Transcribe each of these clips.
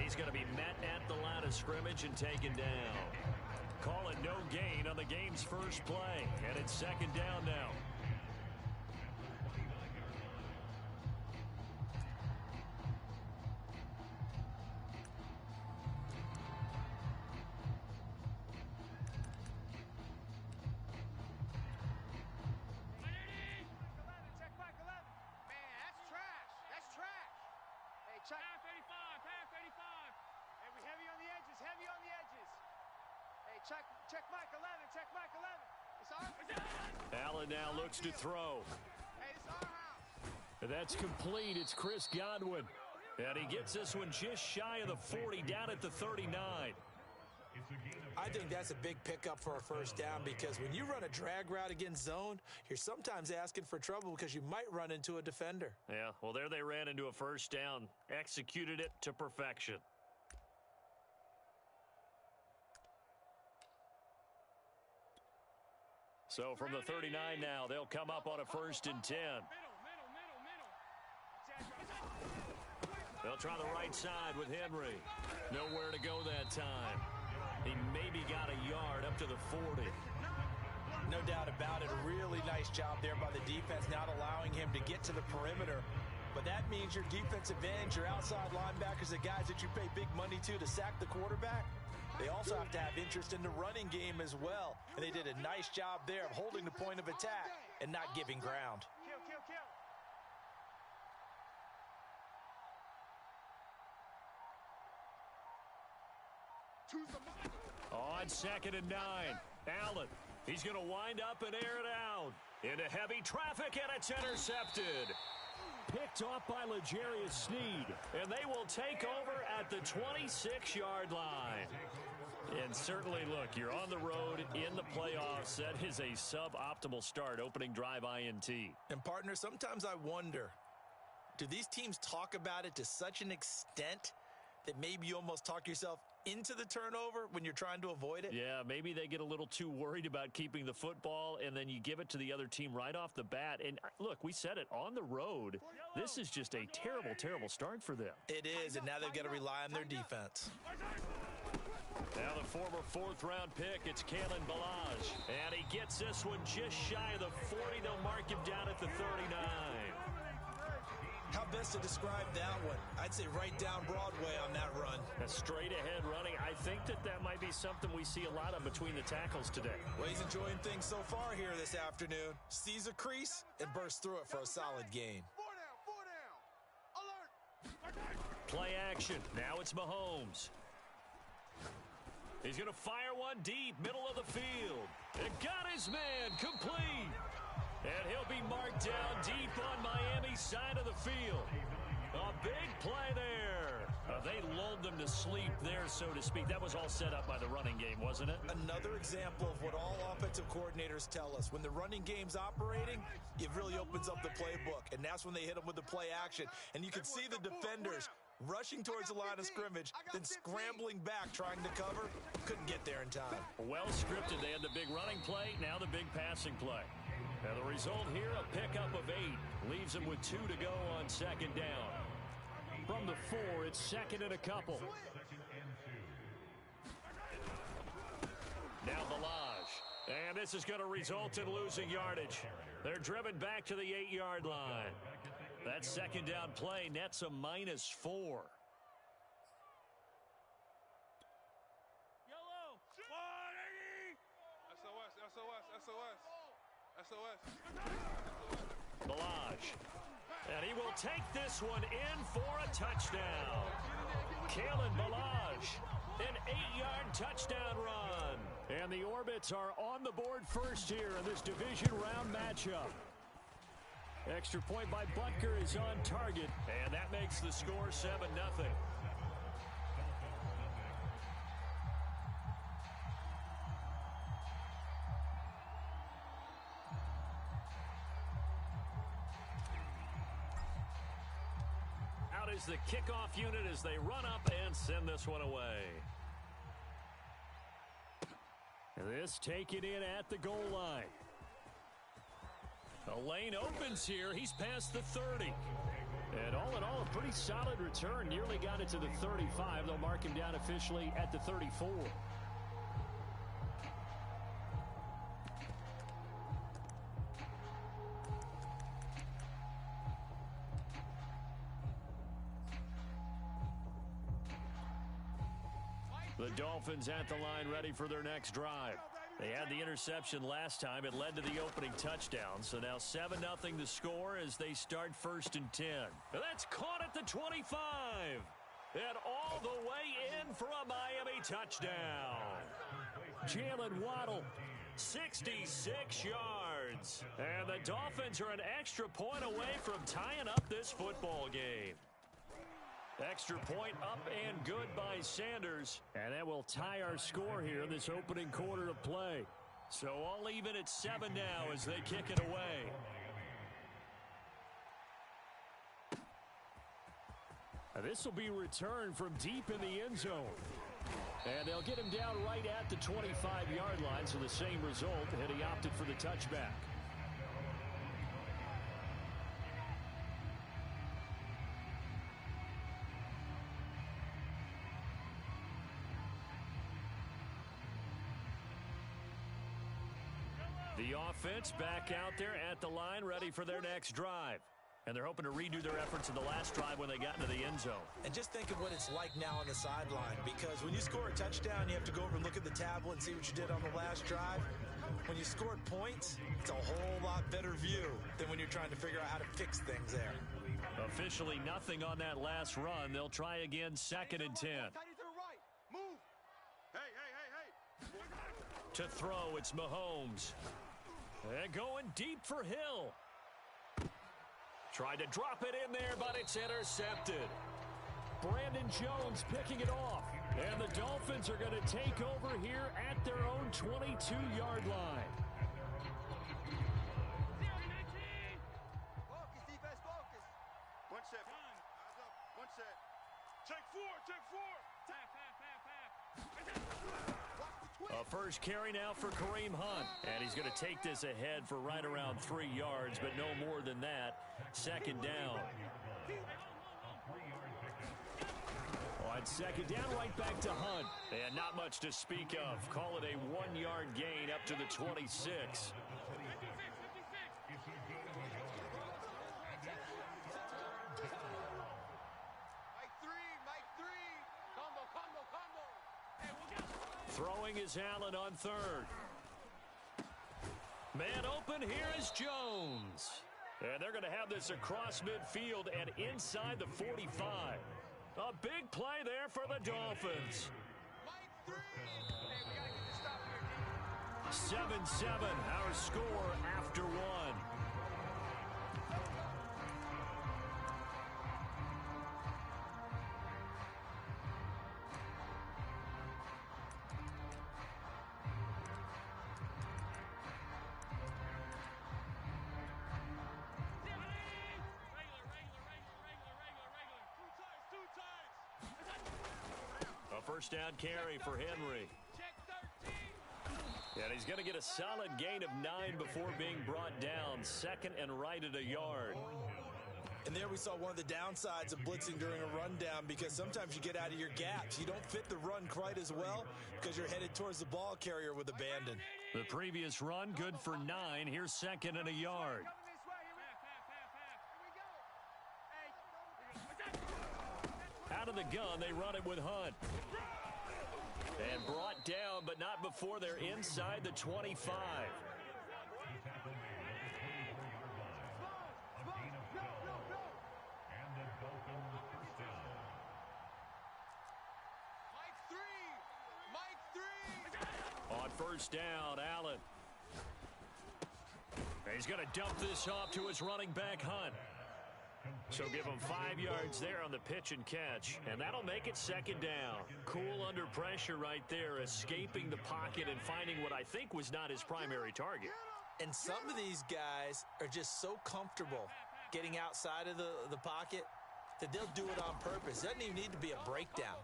he's going to be met at the line of scrimmage and taken down. Call it no gain on the game's first play, and it's second down now. Check Mike 11, check Mike 11. Allen now looks to throw. Hey, it's our house. That's complete. It's Chris Godwin. And he gets this one just shy of the 40, down at the 39. I think that's a big pickup for a first down because when you run a drag route against zone, you're sometimes asking for trouble because you might run into a defender. Yeah, well, there they ran into a first down. Executed it to perfection. So from the 39 now, they'll come up on a 1st and 10. They'll try the right side with Henry. Nowhere to go that time. He maybe got a yard up to the 40. No doubt about it. A really nice job there by the defense, not allowing him to get to the perimeter. But that means your defensive ends, your outside linebackers, the guys that you pay big money to sack the quarterback, they also have to have interest in the running game as well. And they did a nice job there of holding the point of attack and not giving ground. On 2nd and 9, Allen. He's going to wind up and air it out. Into heavy traffic, and it's intercepted. Picked off by L'Jarius Sneed, and they will take over at the 26-yard line. And certainly, look, you're on the road in the playoffs. That is a suboptimal start, opening drive INT. And, partner, sometimes I wonder, do these teams talk about it to such an extent that maybe you almost talk yourself into the turnover when you're trying to avoid it? Yeah, maybe they get a little too worried about keeping the football, and then you give it to the other team right off the bat. And look, we said it, on the road, this is just a terrible, terrible start for them. It is, and now they've got to rely on their defense. Now the former 4th-round pick, it's Kalen Ballage. And he gets this one just shy of the 40. They'll mark him down at the 39. How best to describe that one? I'd say right down Broadway on that run. A straight-ahead running. I think that might be something we see a lot of between the tackles today. Well, he's enjoying things so far here this afternoon. Sees a crease and bursts through it for a solid gain. 4 down. Alert. Play action. Now it's Mahomes. He's going to fire one deep, middle of the field. And got his man complete. And he'll be marked down deep on Miami's side of the field. A big play there. They lulled them to sleep there, so to speak. That was all set up by the running game, wasn't it? Another example of what all offensive coordinators tell us. When the running game's operating, it really opens up the playbook. And that's when they hit them with the play action. And you can see the defenders rushing towards the line of scrimmage, then scrambling back, trying to cover. Couldn't get there in time. Well scripted. They had the big running play, now the big passing play. Now the result here, a pickup of 8. Leaves them with 2 to go on 2nd down. From the 4, it's 2nd and a couple. Now Ballage. And this is going to result in losing yardage. They're driven back to the 8-yard line. That 2nd down play nets a -4. Yellow. SOS. Ballage. And he will take this one in for a touchdown. Kalen Ballage, an 8-yard touchdown run. And the Orbits are on the board first here in this division round matchup. Extra point by Butker is on target, and that makes the score 7-0. Out is the kickoff unit as they run up and send this one away. This taken in at the goal line. A lane opens here. He's past the 30. And all in all, a pretty solid return. Nearly got it to the 35. They'll mark him down officially at the 34. The Dolphins at the line ready for their next drive. They had the interception last time. It led to the opening touchdown. So now 7-0 the score as they start 1st and 10. That's caught at the 25. And all the way in for a Miami touchdown. Jalen Waddle, 66 yards. And the Dolphins are an extra point away from tying up this football game. Extra point up and good by Sanders. And that will tie our score here in this opening quarter of play. So all even at 7 now as they kick it away. This will be returned from deep in the end zone. And they'll get him down right at the 25-yard line, so the same result, and he opted for the touchback. The offense back out there at the line, ready for their next drive. And they're hoping to redo their efforts in the last drive when they got into the end zone. And just think of what it's like now on the sideline, because when you score a touchdown, you have to go over and look at the tablet and see what you did on the last drive. When you scored points, it's a whole lot better view than when you're trying to figure out how to fix things there. Officially nothing on that last run. They'll try again, 2nd and 10. Move. Hey. To throw, it's Mahomes. And going deep for Hill. Tried to drop it in there, but it's intercepted. Brandon Jones picking it off. And the Dolphins are going to take over here at their own 22-yard line. Focus, defense, focus. One set. Eyes up. One set. Take four. A first carry now for Kareem Hunt. And he's going to take this ahead for right around 3 yards, but no more than that. 2nd down. On 2nd down, right back to Hunt. And not much to speak of. Call it a 1-yard gain up to the 26. Throwing is Allen on 3rd. Man open, here is Jones. And they're going to have this across midfield and inside the 45. A big play there for the Dolphins. 7-7, our score after 1. First down carry for Henry. And he's going to get a solid gain of 9 before being brought down. 2nd and right at a yard. And there we saw one of the downsides of blitzing during a rundown, because sometimes you get out of your gaps. You don't fit the run quite as well because you're headed towards the ball carrier with abandon. The previous run good for 9. Here's 2nd and a yard. Out of the gun, they run it with Hunt. And brought down, but not before they're inside the 25. On first down, Allen. And he's going to dump this off to his running back, Hunt. So give him 5 yards there on the pitch and catch, and that'll make it 2nd down. Cool under pressure right there, escaping the pocket and finding what I think was not his primary target. And some of these guys are just so comfortable getting outside of the pocket that they'll do it on purpose. It doesn't even need to be a breakdown.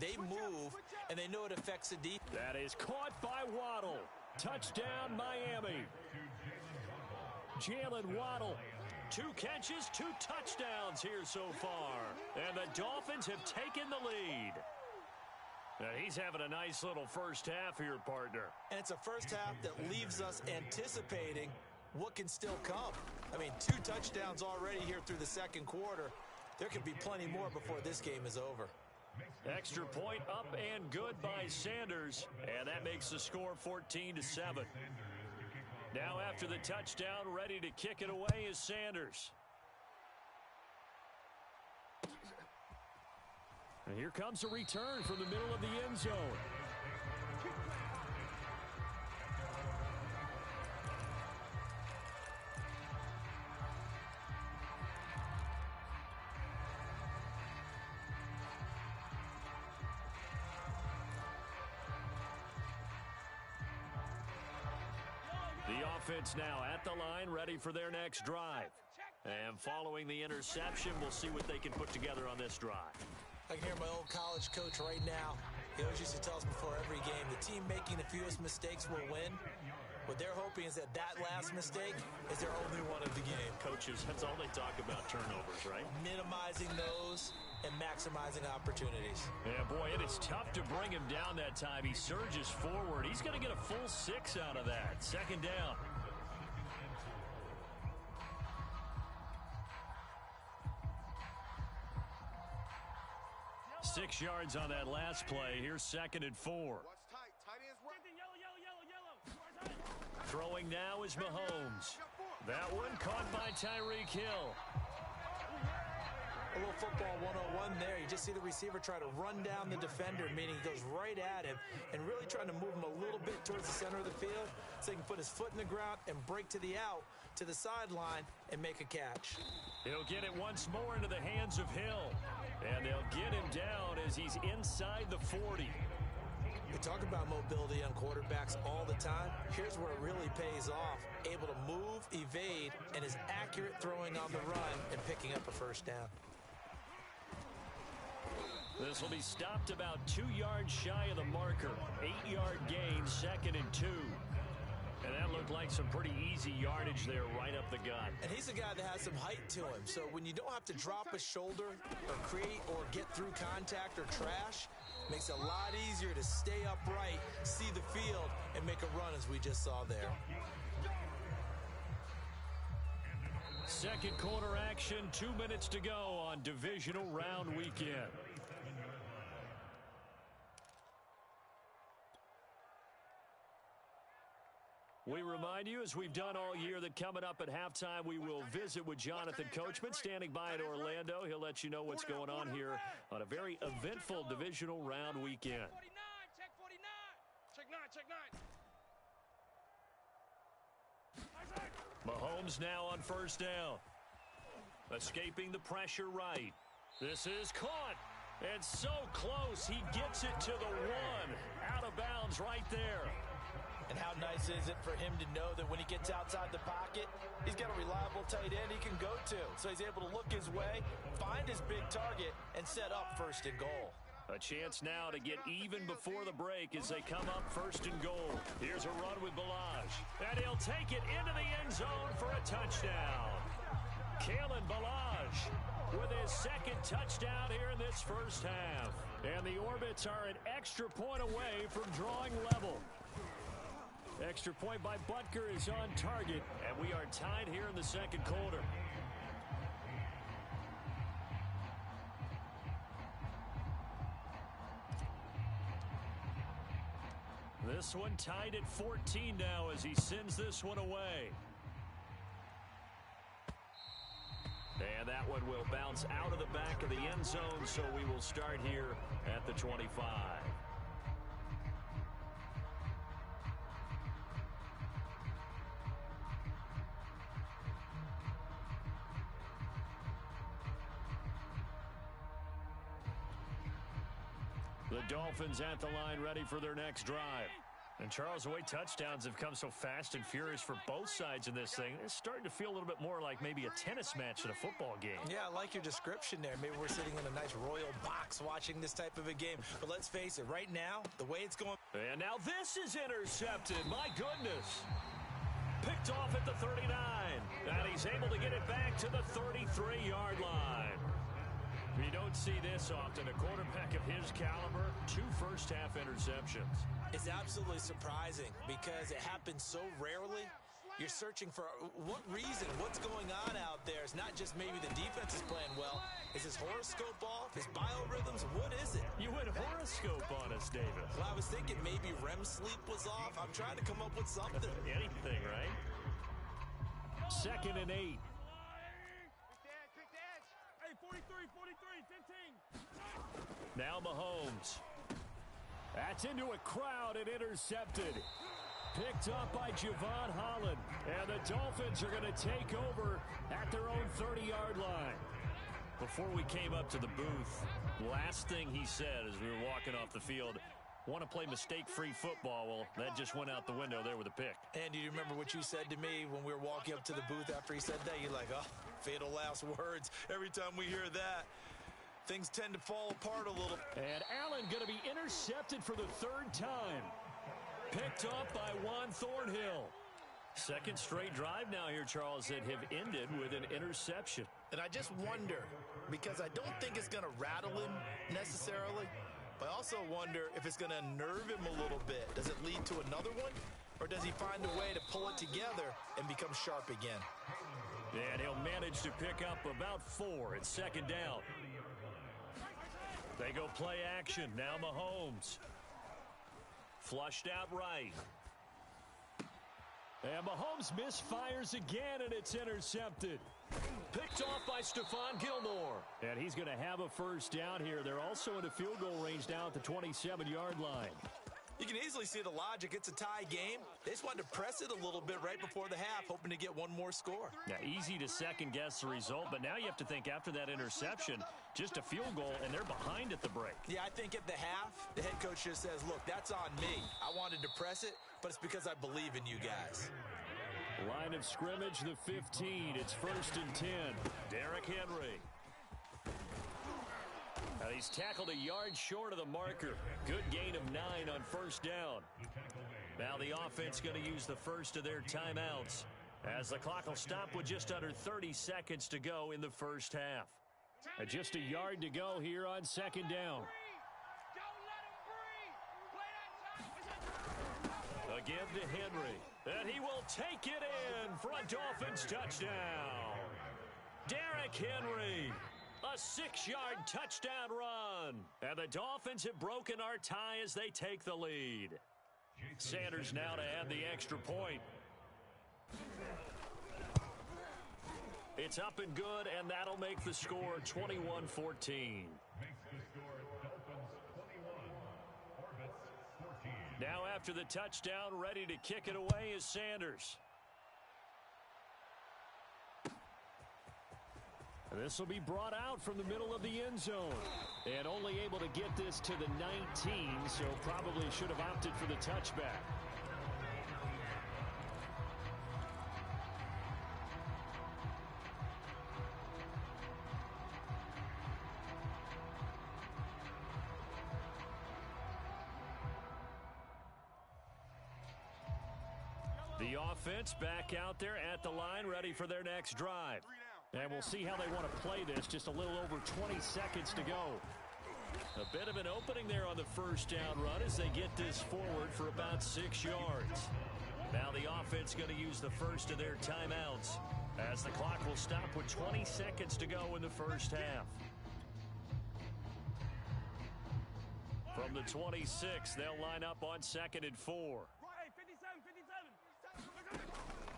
They move, and they know it affects the defense. That is caught by Waddle. Touchdown, Miami. Jalen Waddle 2 catches, 2 touchdowns here so far. And the Dolphins have taken the lead. Now he's having a nice little first half here, partner. And it's a first half that leaves us anticipating what can still come. I mean, 2 touchdowns already here through the second quarter. There could be plenty more before this game is over. Extra point up and good by Sanders. And that makes the score 14-7. Now after the touchdown, ready to kick it away is Sanders. And here comes a return from the middle of the end zone. The offense now at the line, ready for their next drive. And following the interception, we'll see what they can put together on this drive. I can hear my old college coach right now. He always used to tell us before every game, the team making the fewest mistakes will win. What they're hoping is that last mistake is their only one of the game. Coaches, that's all they talk about, turnovers, right? Minimizing those and maximizing opportunities. Yeah, boy, it is tough to bring him down that time. He surges forward. He's going to get a full 6 out of that. Second down. Six yards on that last play. Here's 2nd and 4. Watch tight. Tight ends work. Throwing now is Mahomes. That one caught by Tyreek Hill. A little football 101 there. You just see the receiver try to run down the defender, meaning he goes right at him and really trying to move him a little bit towards the center of the field so he can put his foot in the ground and break to the out, to the sideline, and make a catch. He'll get it once more into the hands of Hill. And they'll get him down as he's inside the 40. We talk about mobility on quarterbacks all the time. Here's where it really pays off. Able to move, evade, and is accurate throwing on the run and picking up a first down. This will be stopped about 2 yards shy of the marker. 8-yard gain, 2nd and 2. And that looked like some pretty easy yardage there right up the gut. And he's a guy that has some height to him. So when you don't have to drop a shoulder or create or get through contact or trash, makes it a lot easier to stay upright, see the field, and make a run as we just saw there. Second quarter action, 2 minutes to go on divisional round weekend. We remind you, as we've done all year, that coming up at halftime, we will visit with Jonathan Coachman, standing by in Orlando. He'll let you know what's going on here on a very eventful divisional round weekend. Check 49. Check 9. Check 9. Mahomes now on first down. Escaping the pressure right. This is caught. And so close, he gets it to the 1. Out of bounds right there. And how nice is it for him to know that when he gets outside the pocket, he's got a reliable tight end he can go to. So he's able to look his way, find his big target, and set up 1st and goal. A chance now to get even before the break as they come up 1st and goal. Here's a run with Balaj. And he'll take it into the end zone for a touchdown. Kalen Balaj with his 2nd touchdown here in this first half. And the Orbits are an extra point away from drawing level. Extra point by Butker is on target, and we are tied here in the second quarter. This one tied at 14 now as he sends this one away. And that one will bounce out of the back of the end zone, so we will start here at the 25. The Dolphins at the line, ready for their next drive. And Charles, the way touchdowns have come so fast and furious for both sides in this thing, it's starting to feel a little bit more like maybe a tennis match than a football game. Yeah, I like your description there. Maybe we're sitting in a nice royal box watching this type of a game. But let's face it, right now, the way it's going... And now this is intercepted. My goodness. picked off at the 39. And he's able to get it back to the 33-yard line. You don't see this often. A quarterback of his caliber, 2 first-half interceptions. It's absolutely surprising because it happens so rarely. You're searching for what reason, what's going on out there. It's not just maybe the defense is playing well. Is his horoscope off? His biorhythms? What is it? You went horoscope on us, David. Well, I was thinking maybe REM sleep was off. I'm trying to come up with something. Anything, right? 2nd and 8. Hey, 43, 15. Now Mahomes. That's into a crowd and intercepted. Picked up by Javon Holland. And the Dolphins are going to take over at their own 30-yard line. Before we came up to the booth, last thing he said as we were walking off the field, want to play mistake-free football. Well, that just went out the window there with a pick. And do you remember what you said to me when we were walking up to the booth after he said that? You're like, oh, fatal last words. Every time we hear that, things tend to fall apart a little. And Allen going to be intercepted for the 3rd time. Picked up by Juan Thornhill. 2nd straight drive now here, Charles, that have ended with an interception. And I just wonder, because I don't think it's going to rattle him necessarily, but I also wonder if it's going to unnerve him a little bit. Does it lead to another one? Or does he find a way to pull it together and become sharp again? And he'll manage to pick up about 4 at 2nd down. They go play action. Now Mahomes. Flushed out right. And Mahomes misfires again, and it's intercepted. Picked off by Stephon Gilmore. And he's going to have a first down here. They're also in a field goal range down at the 27-yard line. You can easily see the logic. It's a tie game. They just wanted to press it a little bit right before the half, hoping to get one more score. Now, easy to second-guess the result, but now you have to think after that interception, just a field goal, and they're behind at the break. Yeah, I think at the half, the head coach just says, look, that's on me. I wanted to press it, but it's because I believe in you guys. Line of scrimmage, the 15. It's 1st and 10. Derrick Henry. Now he's tackled a yard short of the marker. Good gain of 9 on 1st down. Now the offense going to use the first of their timeouts as the clock will stop with just under 30 seconds to go in the first half. And just a yard to go here on 2nd down. Again to Henry. And he will take it in for a Dolphins touchdown. Derrick Henry. A 6-yard touchdown run. And the Dolphins have broken our tie as they take the lead. Sanders now to add the extra point. It's up and good, and that'll make the score 21-14. Now after the touchdown, ready to kick it away is Sanders. This will be brought out from the middle of the end zone. And only able to get this to the 19, so probably should have opted for the touchback. The offense back out there at the line, ready for their next drive. And we'll see how they want to play this. Just a little over 20 seconds to go. A bit of an opening there on the first down run as they get this forward for about 6 yards. Now the offense going to use the first of their timeouts as the clock will stop with 20 seconds to go in the first half. From the 26, they'll line up on 2nd and 4.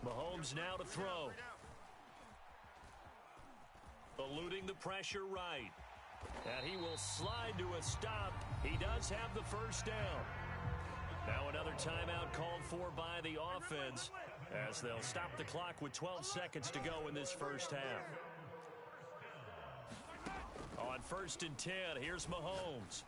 Mahomes now to throw. Eluding the pressure right. And he will slide to a stop. He does have the first down. Now another timeout called for by the offense as they'll stop the clock with 12 seconds to go in this first half. On 1st and 10, here's Mahomes.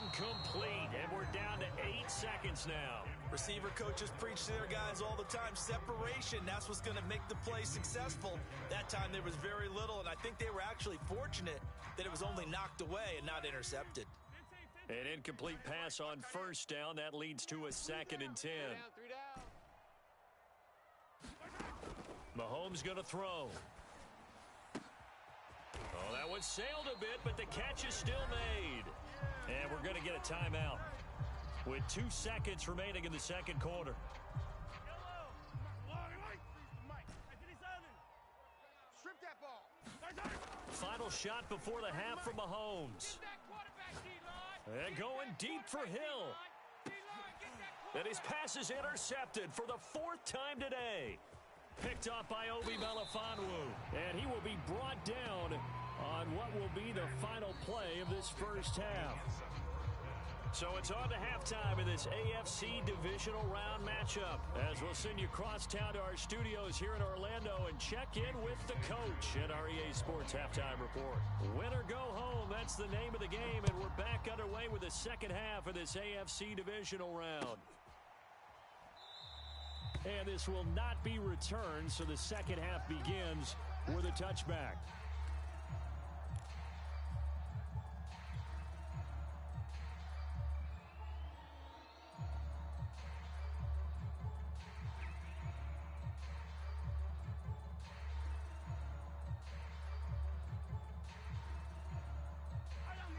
Incomplete, and we're down to 8 seconds now. Receiver coaches preach to their guys all the time. Separation, that's what's going to make the play successful. That time there was very little, and I think they were actually fortunate that it was only knocked away and not intercepted. An incomplete pass on 1st down. That leads to a 2nd and 10. Mahomes going to throw. Oh, that one sailed a bit, but the catch is still made. And we're going to get a timeout with 2 seconds remaining in the second quarter. Strip that ball. Final shot before the half from Mahomes. And going deep for Hill. And his pass is intercepted for the 4th time today. Picked off by Obi Melifonwu. And he will be brought down on what will be the final play of this first half. So it's on to halftime in this AFC divisional round matchup, as we'll send you across town to our studios here in Orlando and check in with the coach at our EA Sports Halftime Report. Win or go home, that's the name of the game, and we're back underway with the second half of this AFC divisional round. And this will not be returned, so the second half begins with a touchback.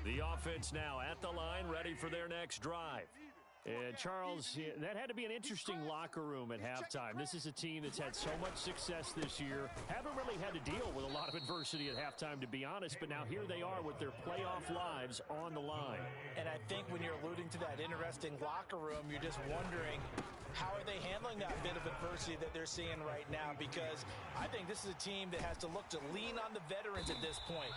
The offense now at the line, ready for their next drive. And Charles, that had to be an interesting locker room at halftime. This is a team that's had so much success this year. Haven't really had to deal with a lot of adversity at halftime, to be honest. But now here they are with their playoff lives on the line. And I think when you're alluding to that interesting locker room, you're just wondering, how are they handling that bit of adversity that they're seeing right now? Because I think this is a team that has to look to lean on the veterans at this point.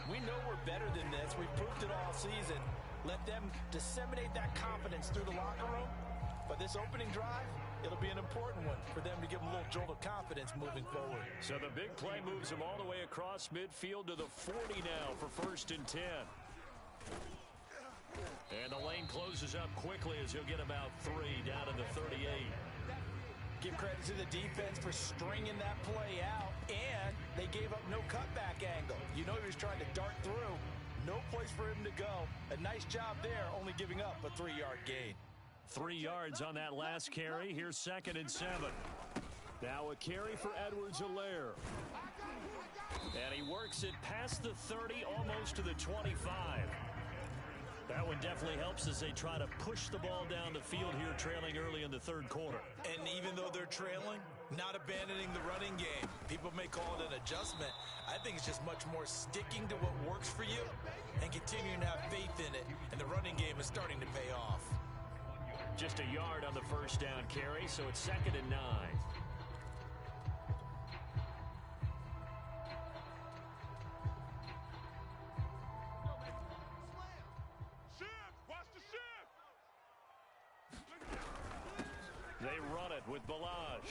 We know we're better than this. We've proved it all season. Let them disseminate that confidence through the locker room. But this opening drive, it'll be an important one for them to give them a little jolt of confidence moving forward. So the big play moves them all the way across midfield to the 40 now for 1st and 10. And the lane closes up quickly as he'll get about 3 down to the 38. Give credit to the defense for stringing that play out, and they gave up no cutback angle. You know he was trying to dart through. No place for him to go. A nice job there, only giving up a 3-yard gain. 3 yards on that last carry. Here's 2nd and 7. Now a carry for Edwards-Helaire. And he works it past the 30, almost to the 25. That one definitely helps as they try to push the ball down the field here, trailing early in the 3rd quarter. And even though they're trailing, not abandoning the running game. People may call it an adjustment. I think it's just much more sticking to what works for you and continuing to have faith in it. And the running game is starting to pay off. Just a yard on the 1st down carry, so it's 2nd and 9. They run it with Balaj.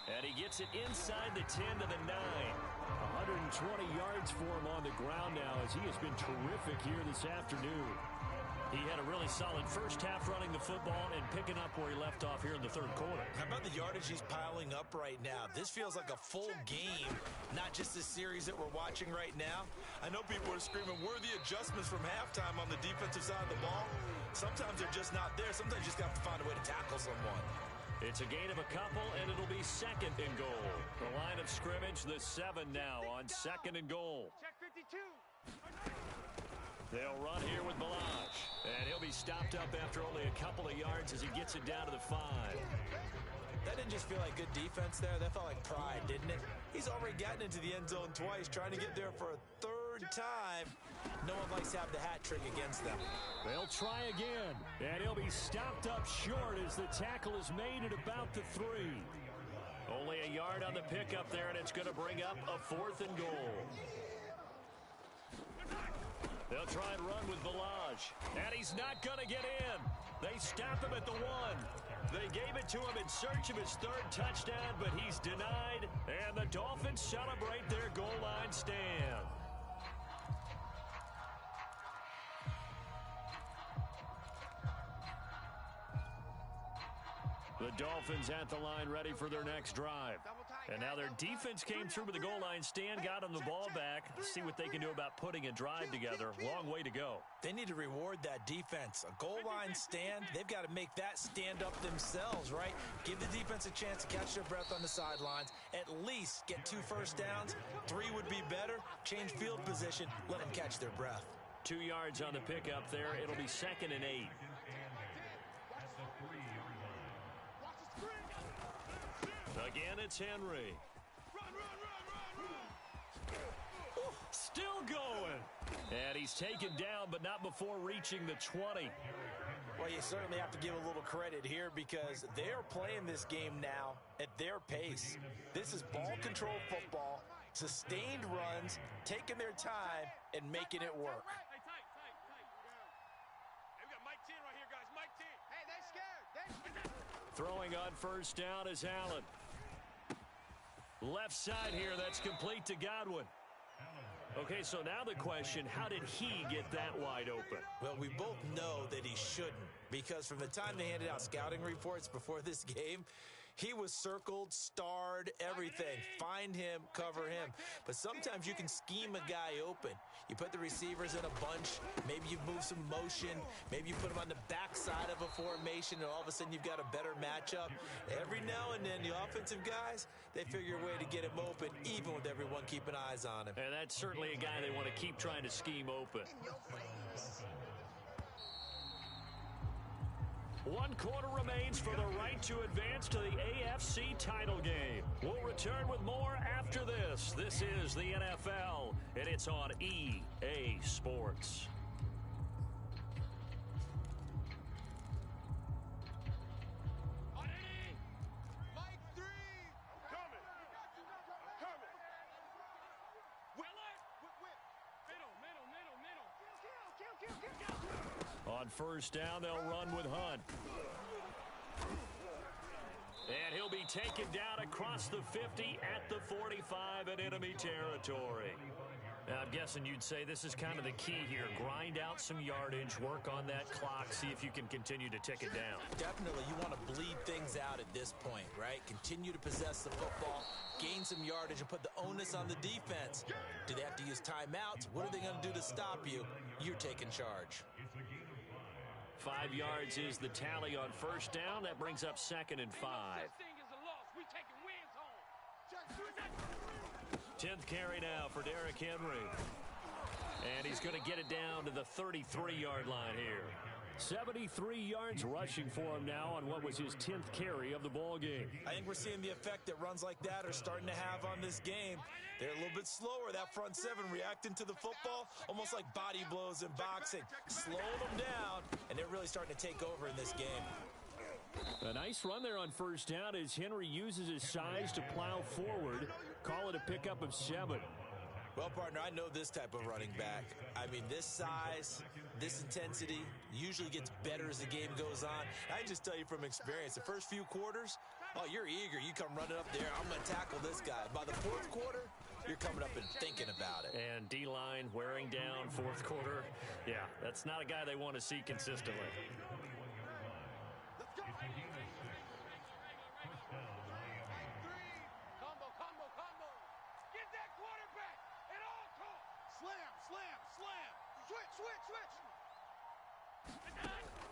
And he gets it inside the 10 to the 9. 120 yards for him on the ground now as he has been terrific here this afternoon. He had a really solid first half running the football and picking up where he left off here in the 3rd quarter. How about the yardage he's piling up right now? This feels like a full game, not just this series that we're watching right now. I know people are screaming, worthy adjustments from halftime on the defensive side of the ball. Sometimes they're just not there. Sometimes you just have to find a way to tackle someone. It's a gain of a couple, and it'll be 2nd and goal. The line of scrimmage, the 7 now on 2nd and goal. Check 52. They'll run here with Balaj. And he'll be stopped up after only a couple of yards as he gets it down to the 5. That didn't just feel like good defense there. That felt like pride, didn't it? He's already gotten into the end zone twice, trying to get there for a 3rd time. No one likes to have the hat trick against them. They'll try again. And he'll be stopped up short as the tackle is made at about the 3. Only a yard on the pickup there, and it's going to bring up a 4th and goal. They'll try and run with Balaj. And he's not going to get in. They stop him at the 1. They gave it to him in search of his 3rd touchdown, but he's denied. And the Dolphins celebrate their goal line stand. The Dolphins at the line ready for their next drive. Double time. And now their defense came through with the goal line stand, got them the ball back. See what they can do about putting a drive together. Long way to go. They need to reward that defense. A goal line stand, they've got to make that stand up themselves, right? Give the defense a chance to catch their breath on the sidelines. At least get 2 first downs. 3 would be better. Change field position. Let them catch their breath. 2 yards on the pickup there. It'll be 2nd and 8. Again, it's Henry. Still going. And he's taken down, but not before reaching the 20. Well, you certainly have to give a little credit here because they're playing this game now at their pace. This is ball control football, sustained runs, taking their time, and making it work. Hey, tight. Hey, we got Mike 10 right here, guys. Mike 10. Hey, they scared. Throwing on first down is Allen. Left side here, that's complete to Godwin. Okay, so now the question, how did he get that wide open? Well, we both know that he shouldn't because from the time they handed out scouting reports before this game, he was circled, starred, everything. Find him, cover him. But sometimes you can scheme a guy open. You put the receivers in a bunch. Maybe you move some motion. Maybe you put them on the backside of a formation, and all of a sudden you've got a better matchup. Every now and then, the offensive guys, they figure a way to get him open, even with everyone keeping eyes on him. And that's certainly a guy they want to keep trying to scheme open. 1 quarter remains for the right to advance to the AFC title game. We'll return with more after this. This is the NFL, and it's on EA Sports. Mike 3. Coming. Middle. On first down, they'll run with Hunt. And he'll be taken down across the 50 at the 45 in enemy territory. Now, I'm guessing you'd say this is kind of the key here. Grind out some yardage, work on that clock, see if you can continue to tick it down. Definitely, you want to bleed things out at this point, right? Continue to possess the football, gain some yardage, and put the onus on the defense. Do they have to use timeouts? What are they going to do to stop you? You're taking charge. 5 yards is the tally on first down. That brings up 2nd and 5. 10th carry now for Derrick Henry. And he's going to get it down to the 33-yard line here. 73 yards rushing for him now on what was his 10th carry of the ball game. I think we're seeing the effect that runs like that are starting to have on this game. They're a little bit slower, that front seven reacting to the football, almost like body blows in boxing. Slowing them down, and they're really starting to take over in this game. A nice run there on first down as Henry uses his size to plow forward. Call it a pickup of 7. Well, partner, I know this type of running back. I mean, this size, this intensity usually gets better as the game goes on. I can just tell you from experience, the first few quarters, oh, you're eager. You come running up there, I'm going to tackle this guy. By the fourth quarter, you're coming up and thinking about it. And D-line wearing down fourth quarter. Yeah, that's not a guy they want to see consistently.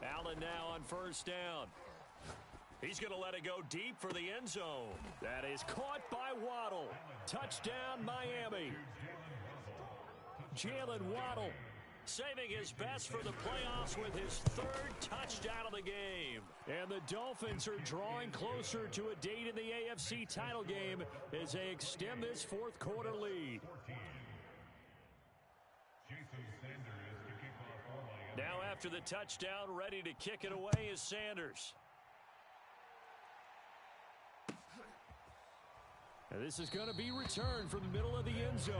Allen now on first down. He's going to let it go deep for the end zone. That is caught by Waddle. Touchdown, Miami. Jalen Waddle saving his best for the playoffs with his 3rd touchdown of the game. And the Dolphins are drawing closer to a date in the AFC title game as they extend this fourth quarter lead. Now after the touchdown, ready to kick it away is Sanders. And this is going to be returned from the middle of the end zone.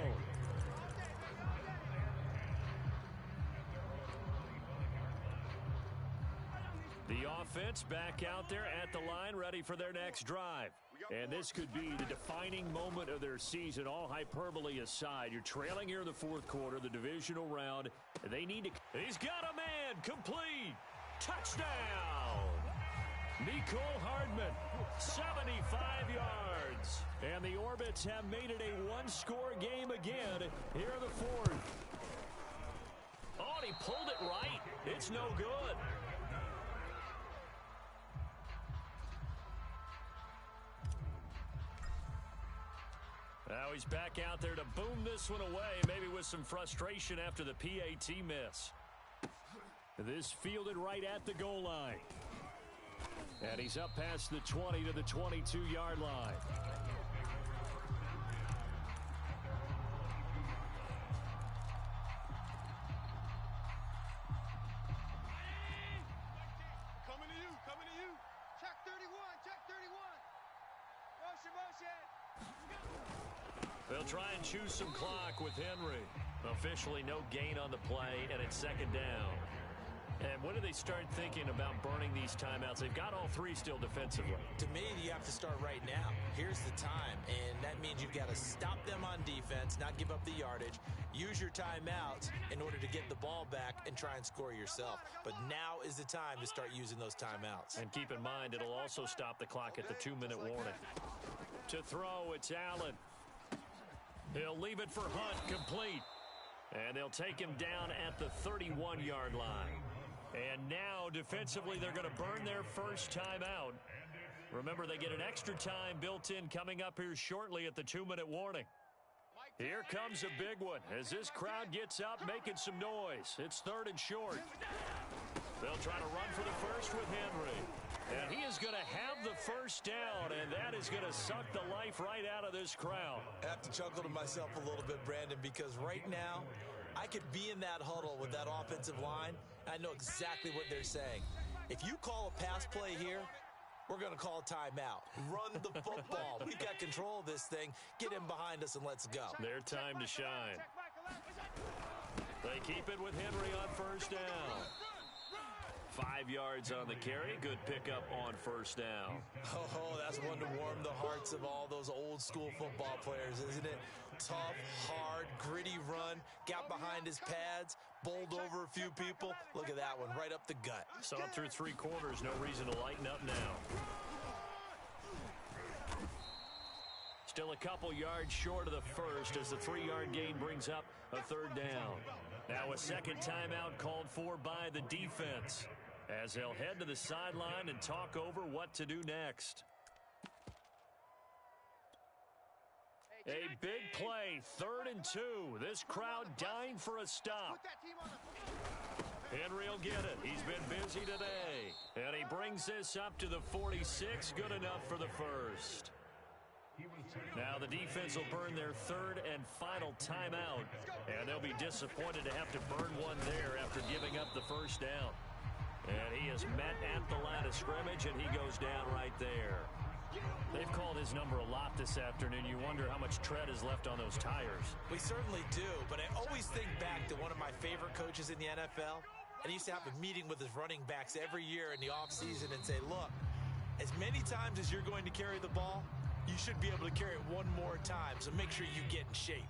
The offense back out there at the line, ready for their next drive. And this could be the defining moment of their season, all hyperbole aside. You're trailing here in the fourth quarter, the divisional round. They need to... He's got a man, complete. Touchdown. Nicole Hardman, 75 yards. And the Orbits have made it a one-score game again here in the fourth. Oh, and he pulled it right. It's no good. Now he's back out there to boom this one away, maybe with some frustration after the PAT miss. This fielded right at the goal line. And he's up past the 20 to the 22-yard line. Coming to you. Check 31. Motion. They'll try and choose some clock with Henry. Officially no gain on the play, and it's second down. And when do they start thinking about burning these timeouts? They've got all three still defensively. To me, you have to start right now. Here's the time, and that means you've got to stop them on defense, not give up the yardage, use your timeouts in order to get the ball back and try and score yourself. But now is the time to start using those timeouts. And keep in mind, it'll also stop the clock at the 2-minute warning. To throw, it's Allen. He'll leave it for Hunt, complete. And they'll take him down at the 31-yard line. And now, defensively, they're going to burn their first timeout. Remember, they get an extra time built in coming up here shortly at the 2-minute warning. Here comes a big one as this crowd gets up making some noise. It's third and short. They'll try to run for the first with Henry. And he is going to have the first down, and that is going to suck the life right out of this crowd. I have to chuckle to myself a little bit, Brandon, because right now, I could be in that huddle with that offensive line. I know exactly what they're saying. If you call a pass play here, we're going to call a timeout. Run the football. We've got control of this thing. Get him behind us and let's go. Their time to shine. They keep it with Henry on first down. 5 yards on the carry. Good pickup on first down. Oh, that's one to warm the hearts of all those old school football players, isn't it? Tough, hard, gritty run. Got behind his pads. Bowled over a few people. Look at that one, right up the gut. Saw it through 3 quarters. No reason to lighten up now. Still a couple yards short of the first as the 3-yard gain brings up a third down. Now a second timeout called for by the defense as they'll head to the sideline and talk over what to do next. A big play, 3rd and 2. This crowd dying for a stop. Henry will get it. He's been busy today. And he brings this up to the 46. Good enough for the first. Now the defense will burn their 3rd and final timeout. And they'll be disappointed to have to burn one there after giving up the first down. And he is met at the line of scrimmage, and he goes down right there. They've called his number a lot this afternoon. You wonder how much tread is left on those tires. We certainly do, but I always think back to one of my favorite coaches in the NFL. And he used to have a meeting with his running backs every year in the offseason and say, look, as many times as you're going to carry the ball, you should be able to carry it one more time, so make sure you get in shape.